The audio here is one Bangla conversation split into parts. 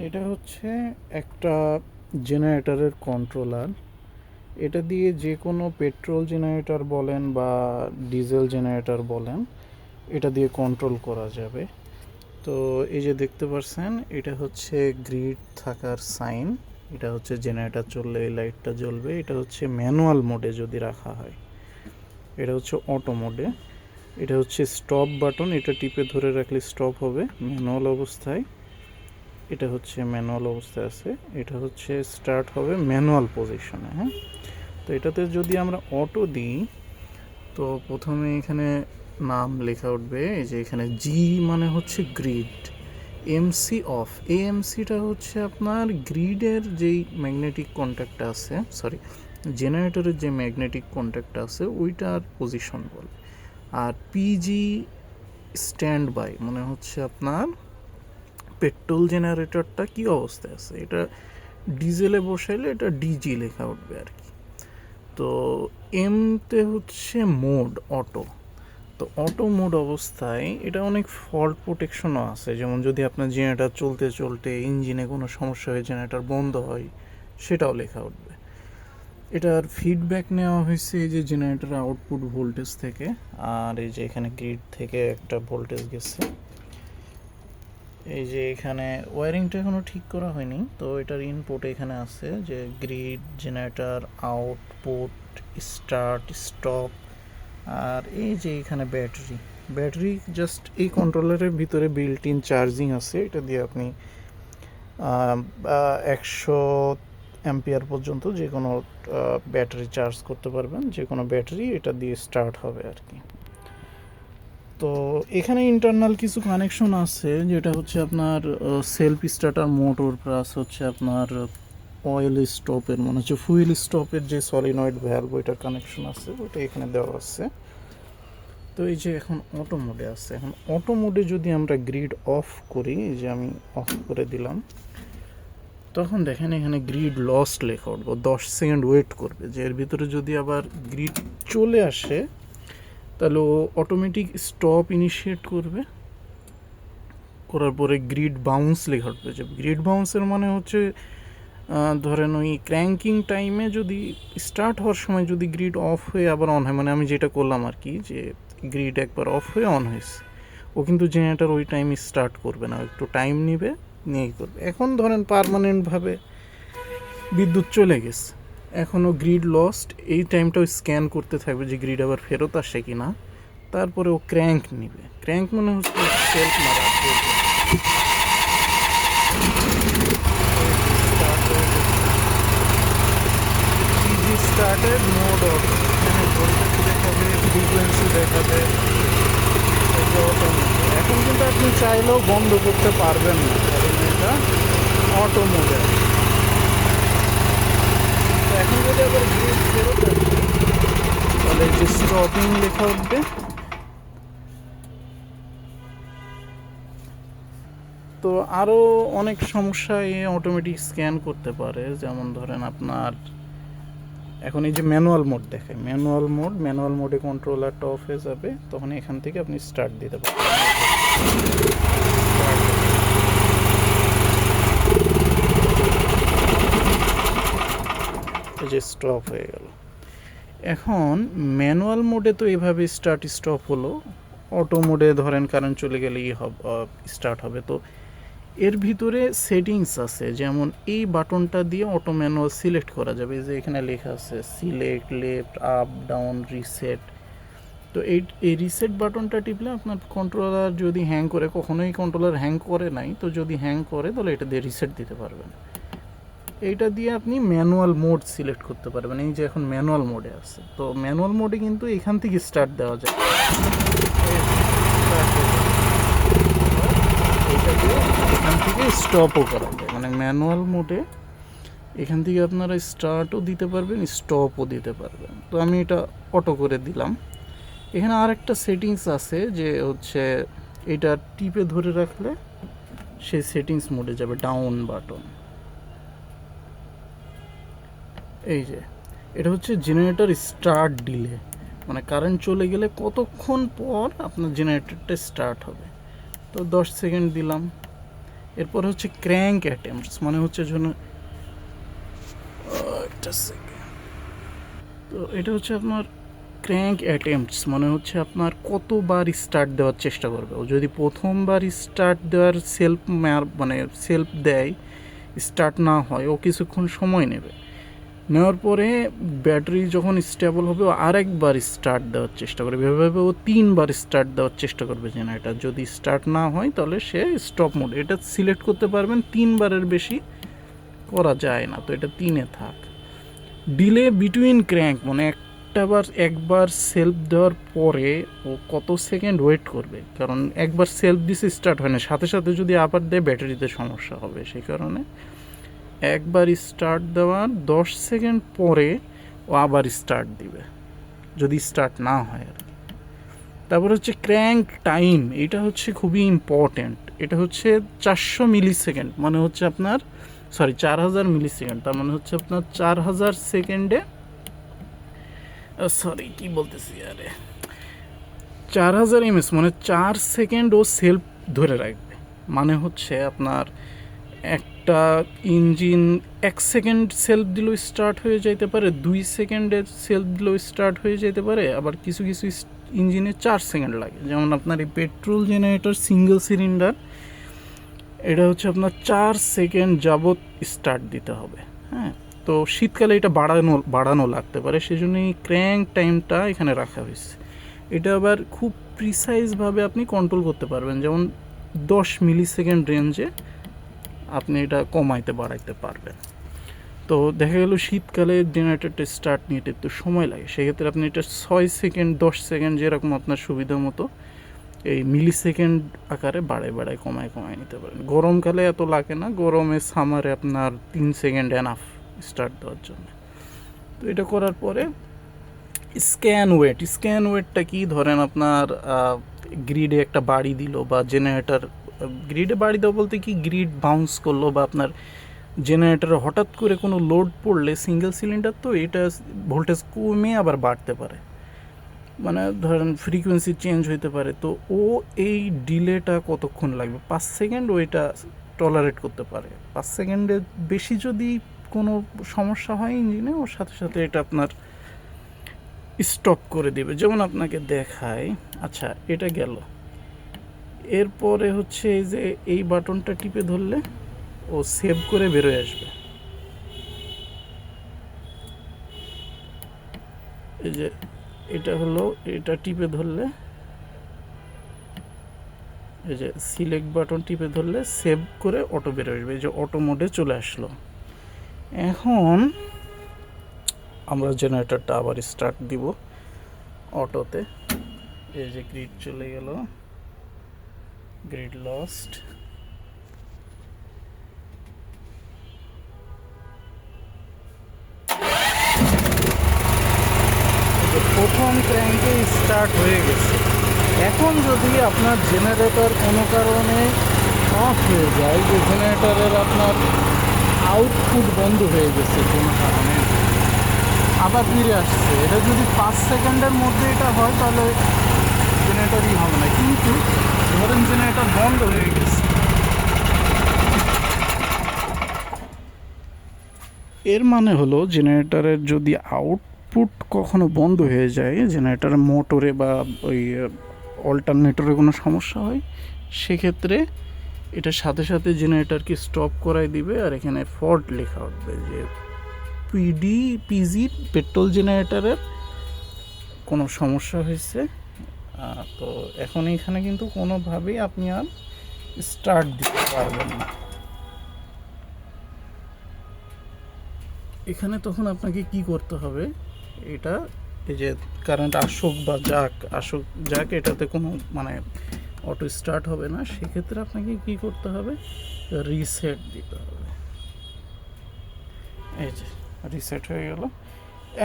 এটা হচ্ছে একটা জেনারেটরের কন্ট্রোলার। এটা দিয়ে যে কোনো পেট্রোল জেনারেটর বলেন বা ডিজেল জেনারেটর বলেন, এটা দিয়ে কন্ট্রোল করা যাবে। তো এই যে দেখতে পাচ্ছেন, এটা হচ্ছে গ্রিড থাকার সাইন। এটা হচ্ছে জেনারেটর চললে এই লাইটটা জ্বলবে। এটা হচ্ছে ম্যানুয়াল মোডে যদি রাখা হয়। এটা হচ্ছে অটো মোডে। এটা হচ্ছে স্টপ বাটন, এটা টিপে ধরে রাখলে স্টপ হবে ম্যানুয়াল অবস্থায়। এটা হচ্ছে ম্যানুয়াল অবস্থায় আছে। এটা হচ্ছে স্টার্ট হবে ম্যানুয়াল পজিশনে। হ্যাঁ, তো এটাতে যদি আমরা অটো দিই, তো প্রথমে এখানে নাম লেখা উঠবে। এই যে এখানে জি মানে হচ্ছে গ্রিড, এমসি অফ। এই এমসিটা হচ্ছে আপনার গ্রিডের যেই ম্যাগনেটিক কন্ট্যাক্টটা আছে, সরি, জেনারেটরের যে ম্যাগনেটিক কন্ট্যাক্টটা আছে ওইটার পজিশন বলে। আর পিজি স্ট্যান্ড বাই মানে হচ্ছে আপনার পেট্রোল জেনারেটরটা কী অবস্থায় আছে। এটা ডিজেলে বসাইলে এটা ডিজি লেখা উঠবে আর কি। তো এমতে হচ্ছে মোড অটো। তো অটো মোড অবস্থায় এটা অনেক ফল্ট প্রোটেকশনও আছে, যেমন যদি আপনার জেনারেটর চলতে চলতে ইঞ্জিনে কোনো সমস্যা হয়ে জেনারেটর বন্ধ হয়, সেটাও লেখা উঠবে। এটার ফিডব্যাক নেওয়া হয়েছে এই যে জেনারেটর আউটপুট ভোল্টেজ থেকে, আর এই যে এখানে গ্রিড থেকে একটা ভোল্টেজ গেছে। এই যে এখানে ওয়ারিংটা এখনও ঠিক করা হয়নি, তো এটার ইনপুট এখানে আছে যে grid, generator, output, start, stop. আর এই যে এখানে ব্যাটারি জাস্ট এই কন্ট্রোলারের ভিতরে বিল্ট ইন চার্জিং আছে। এটা দিয়ে আপনি 100 অ্যাম্পিয়ার পর্যন্ত যে কোনো ব্যাটারি চার্জ করতে পারবেন। যে কোনো ব্যাটারি এটা দিয়ে স্টার্ট হবে আর কি। তো এখানে ইন্টারনাল কিছু কানেকশন আছে, যেটা হচ্ছে আপনার সেলফ স্টার্টার মোটর প্লাস হচ্ছে আপনার অয়েল স্টপের মানে হচ্ছে ফুয়েল স্টপের যে সলিনয়েড ভ্যালভ, ওইটার কানেকশন আছে, ওইটা এখানে দেওয়া আছে। তো এই যে এখন অটো মোডে আছে। এখন অটো মোডে যদি আমরা গ্রিড অফ করি, এই যে আমি অফ করে দিলাম, তখন দেখেন এখানে গ্রিড লস্ট লেখা উঠবো। 10 সেকেন্ড ওয়েট করবে, যে এর ভিতরে যদি আবার গ্রিড চলে আসে তাহলে ও অটোমেটিক স্টপ ইনিশিয়েট করবে। করার পরে গ্রিড বাউন্স লেখা উঠবে। যে গ্রিড বাউন্সের মানে হচ্ছে ধরেন ওই ক্র্যাঙ্কিং টাইমে যদি স্টার্ট হওয়ার সময় যদি গ্রিড অফ হয়ে আবার অন হয়, মানে আমি যেটা করলাম আর কি, যে গ্রিড একবার অফ হয়ে অন হয়েছে, ও কিন্তু জেনারেটর ওই টাইমে স্টার্ট করবে না, একটু টাইম নেবে, নিয়েই করবে। এখন ধরেন পার্মানেন্টভাবে বিদ্যুৎ চলে গেছে, এখনও গ্রিড লস্ট, এই টাইমটাও স্ক্যান করতে থাকবে যে গ্রিড আবার ফেরত আসে কি না। তারপরে ও ক্র্যাঙ্ক নিবে। ক্র্যাঙ্ক মানে হচ্ছে সেলফ মারা। স্টার্টেড মোড অফ, এখানে ভোল্টেজ দেখাবে, ফ্রিকোয়েন্সি দেখাবে। এখন কিন্তু আপনি চাইলেও বন্ধ করতে পারবেন না, কারণ এটা অটো মোডে। এখন যদি আবার গ্রিড ফেরত আসে, তাহলে এই যে স্টপিং লেখা উঠবে। তো আরও অনেক সমস্যা এ অটোমেটিক স্ক্যান করতে পারে, যেমন ধরেন আপনার এখন এই যে ম্যানুয়াল মোড দেখায়, ম্যানুয়াল মোডে কন্ট্রোলারটা অফ হয়ে যাবে, তখন এখান থেকে আপনি স্টার্ট দিতে পারবেন। এই যে স্টপ হয়ে গেল। এখন ম্যানুয়াল মোডে তো এভাবে স্টার্ট স্টপ হলো, অটো মোডে ধরেন কারেন্ট চলে গেলেই স্টার্ট হবে। তো এর ভিতরে সেটিংস আছে, যেমন এই বাটনটা দিয়ে অটো ম্যানুয়াল সিলেক্ট করা যাবে। যে এখানে লেখা আছে select, left, up, down, reset. তো এই রিসেট বাটনটা টিপলে আপনার কন্ট্রোলার যদি হ্যাং করে, কখনোই কন্ট্রোলার হ্যাং করে নাই, তো যদি হ্যাং করে তাহলে এটা দিয়ে রিসেট দিতে পারবেন। এইটা দিয়ে আপনি ম্যানুয়াল মোড সিলেক্ট করতে পারবেন। এই যে এখন ম্যানুয়াল মোডে আছে, তো ম্যানুয়াল মোডে কিন্তু এখান থেকে স্টার্ট দেওয়া যায়। এইটা দিয়ে এখান থেকে স্টপও করা যায়, মানে ম্যানুয়াল মোডে এখান থেকে আপনারা স্টার্টও দিতে পারবেন, স্টপও দিতে পারবেন। তো আমি এটা অটো করে দিলাম। এখানে আর একটা সেটিংস আছে, যে হচ্ছে এটা টিপে ধরে রাখলে সেই সেটিংস মোডে যাবে, ডাউন বাটন। এই যে এটা হচ্ছে জেনারেটর স্টার্ট ডিলে, মানে কারেন্ট চলে গেলে কতক্ষণ পর আপনার জেনারেটরটা স্টার্ট হবে। তো 10 সেকেন্ড দিলাম। এরপর হচ্ছে ক্র্যাঙ্ক অ্যাটেম্পটস, মানে হচ্ছে জন্য একটা সেকেন্ড, তো এটা হচ্ছে আপনার ক্র্যাঙ্ক অ্যাটেম্পটস, মানে হচ্ছে আপনার কতবার স্টার্ট দেওয়ার চেষ্টা করবে। ও যদি প্রথমবার স্টার্ট দেওয়ার মানে সেলফ দেয়, স্টার্ট না হয়, ও কিছুক্ষণ সময় নেবে, নেওয়ার পরে ব্যাটারি যখন স্টেবল হবে ও আরেকবার স্টার্ট দেওয়ার চেষ্টা করবে। এভাবে ও 3বার স্টার্ট দেওয়ার চেষ্টা করবে জেনারেটর। যদি স্টার্ট না হয় তাহলে সে স্টপ মোড, এটা সিলেক্ট করতে পারবেন। 3বারের বেশি করা যায় না, তো এটা 3-এ থাক। ডিলে বিটুইন ক্র্যাঙ্ক, মানে একবার সেলফ দেওয়ার পরে ও কত সেকেন্ড ওয়েট করবে, কারণ একবার সেলফ দিছে স্টার্ট হয় না, সাথে সাথে যদি আবার দেয় ব্যাটারিতে সমস্যা হবে। সেই কারণে একবার স্টার্ট দেওয়ার 10 সেকেন্ড পরে ও আবার স্টার্ট দিবে, যদি স্টার্ট না হয় আর কি। তারপর হচ্ছে ক্র্যাঙ্ক টাইম, এটা হচ্ছে খুবই ইম্পর্ট্যান্ট। এটা হচ্ছে 400 মিলি সেকেন্ড, মানে হচ্ছে আপনার 4000 মিলি সেকেন্ড, তার মানে হচ্ছে আপনার 4000 সেকেন্ডে, কি বলতেছি আরে 4000 ms, মানে 4 সেকেন্ড ও সেলফ ধরে রাখবে। মানে হচ্ছে আপনার একটা ইঞ্জিন 1 সেকেন্ড সেলফ দিলেও স্টার্ট হয়ে যেতে পারে, 2 সেকেন্ডের সেলফ দিলেও স্টার্ট হয়ে যেতে পারে, আবার কিছু কিছু ইঞ্জিনে 4 সেকেন্ড লাগে। যেমন আপনার এই পেট্রোল জেনারেটর সিঙ্গেল সিলিন্ডার, এটা হচ্ছে আপনার 4 সেকেন্ড যাবত স্টার্ট দিতে হবে। হ্যাঁ, তো শীতকালে এটা বাড়ানো লাগতে পারে, সেজন্য এই ক্র্যাঙ্ক টাইমটা এখানে রাখা হয়েছে। এটা আবার খুব প্রিসাইজভাবে আপনি কন্ট্রোল করতে পারবেন, যেমন 10 মিলি সেকেন্ড রেঞ্জে আপনি এটা কমাইতে বাড়াইতে পারবেন। তো দেখা গেল শীতকালে জেনারেটরটা স্টার্ট নিতে একটু সময় লাগে, সেক্ষেত্রে আপনি এটা 6 সেকেন্ড 10 সেকেন্ড যেরকম আপনার সুবিধা মতো এই মিলি সেকেন্ড আকারে বাড়ায় কমায় নিতে পারেন। গরমকালে এত লাগে না, গরমে সামারে আপনার 3 সেকেন্ড এনাফ স্টার্ট দেওয়ার জন্য। তো এটা করার পরে স্ক্যান ওয়েটটা কি, ধরেন আপনার গ্রিডে একটা বাড়ি দিল, বা জেনারেটর গ্রিডে বাড়ি দেওয়া বলতে কি, গ্রিড বাউন্স করলো, বা আপনার জেনারেটরে হঠাৎ করে কোনো লোড পড়লে, সিঙ্গেল সিলিন্ডার তো এটা ভোল্টেজ কমে আবার বাড়তে পারে, মানে ধরেন ফ্রিকোয়েন্সি চেঞ্জ হইতে পারে। তো ও এই ডিলেটা কতক্ষণ লাগবে, 5 সেকেন্ড ও এটা টলারেট করতে পারে। 5 সেকেন্ডের বেশি যদি কোনো সমস্যা হয় ইঞ্জিনে, ওর সাথে সাথে এটা আপনার স্টপ করে দেবে। যেমন আপনাকে দেখায়, আচ্ছা এটা গেল, এরপরে হচ্ছে এই যে এই বাটনটা টিপে ধরলে ও সেভ করে বেরোয় আসবে। এই যে এটা হলো, এটা টিপে ধরলে, এই যে সিলেক্ট বাটন টিপে ধরলে সেভ করে অটো বেরোয় আসবে। এই যে অটো মোডে চলে আসলো। এখন আমরা জেনারেটরটা আবার স্টার্ট দিব অটোতে। এই যে গ্রিড চলে গেল, গ্রিড লস্ট। প্রথম ক্র্যাঙ্কে স্টার্ট হয়ে গেছে। এখন যদি আপনার জেনারেটর কোনো কারণে অফ হয়ে যায়, যে জেনারেটরের আপনার আউটপুট বন্ধ হয়ে গেছে কোনো কারণে, আবার ফিরে আসছে, এটা যদি 5 সেকেন্ডের মধ্যে এটা হয় তাহলে জেনারেটরই হবে না। কিন্তু ধরেন জেনারেটর বন্ধ হয়ে গেছে, এর মানে হলো জেনারেটরের যদি আউটপুট কখনো বন্ধ হয়ে যায়, জেনারেটরের মোটরে বা ওই অল্টারনেটরে কোনো সমস্যা হয়, সেক্ষেত্রে এটার সাথে সাথে জেনারেটরকে স্টপ করাই দিবে। আর এখানে ফল্ট লেখা উঠবে যে পিজি পেট্রোল জেনারেটরের কোনো সমস্যা হয়েছে। তো এখন এখানে কিন্তু কোনোভাবেই আপনি আর স্টার্ট দিতে পারবেন না। এখানে তখন আপনাকে কি করতে হবে, এটা এই যে কারেন্ট আসুক বা যাক এটাতে কোনো মানে অটো স্টার্ট হবে না। সেক্ষেত্রে আপনাকে কি করতে হবে, রিসেট দিতে হবে। এই যে রিসেট হয়ে গেল।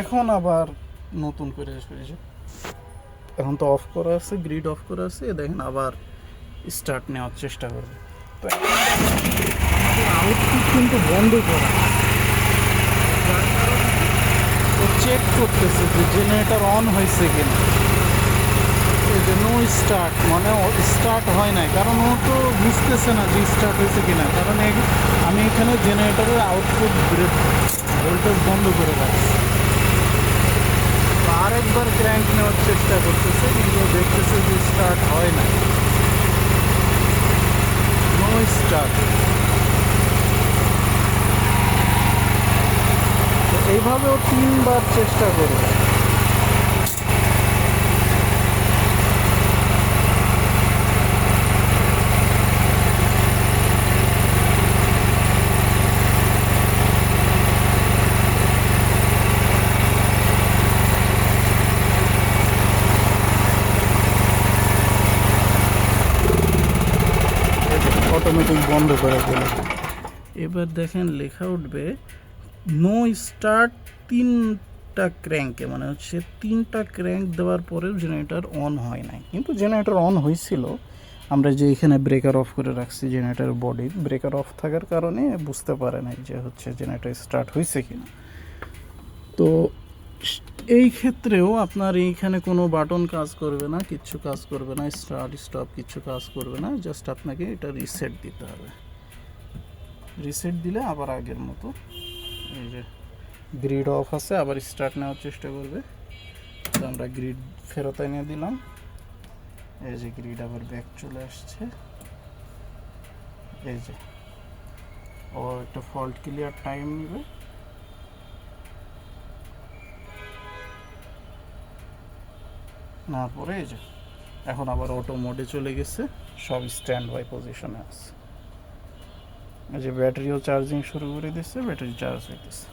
এখন আবার নতুন করে এখন তো অফ করা আছে, গ্রিড অফ করা আছে, দেখেন আবার স্টার্ট নেওয়ার চেষ্টা করবে। তো আউটপুট কিন্তু বন্ধ করা, চেক করতেছে যে জেনারেটর অন হয়েছে কিনা। এই যে নো স্টার্ট, মানে স্টার্ট হয় নাই, কারণ ও তো বুঝতেছে না যে স্টার্ট হয়েছে কিনা, কারণ আমি এখানে জেনারেটরের আউটপুট ভোল্টেজ বন্ধ করে রাখছি। তো আরেকবার ক্র্যাঙ্ক নেওয়ার চেষ্টা করতেছে, কিন্তু দেখতেছে যে স্টার্ট হয় না, নো স্টার্ট। তো এইভাবে ও 3বার চেষ্টা করবে। অটোমেটিক বন্ধ করে দিল। এবার দেখেন লেখা উঠবে নো স্টার্ট 3টা ক্র্যাঙ্কে, মানে হচ্ছে 3টা ক্র্যাঙ্ক দেওয়ার পরেও জেনারেটর অন হয় নাই, কিন্তু জেনারেটর অন হয়েছিল। আমরা যে এখানে ব্রেকার অফ করে রাখছি জেনারেটর বডি, ব্রেকার অফ থাকার কারণে বুঝতে পারে নাই যে হচ্ছে জেনারেটর স্টার্ট হয়েছে কিনা। তো এই ক্ষেত্রেও আপনার এইখানে কোনো বাটন কাজ করবে না, কিচ্ছু কাজ করবে না, স্টার্ট স্টপ কিচ্ছু কাজ করবে না, জাস্ট আপনাকে এটা রিসেট দিতে হবে। রিসেট দিলে আবার আগের মতো এই যে গ্রিড অফ আছে, আবার স্টার্ট নেওয়ার চেষ্টা করবে। তো আমরা গ্রিড ফেরত এনে দিলাম, এই যে গ্রিড আবার ব্যাক চলে আসছে। এই যে ও একটা ফল্ট ক্লিয়ার টাইম নেবে, না পরে এই যে এখন আবার অটো মোডে চলে গেছে, সব স্ট্যান্ড বাই পজিশনে আছে। এই যে ব্যাটারিও চার্জিং শুরু করে দিচ্ছে, ব্যাটারি চার্জ হইতেছে।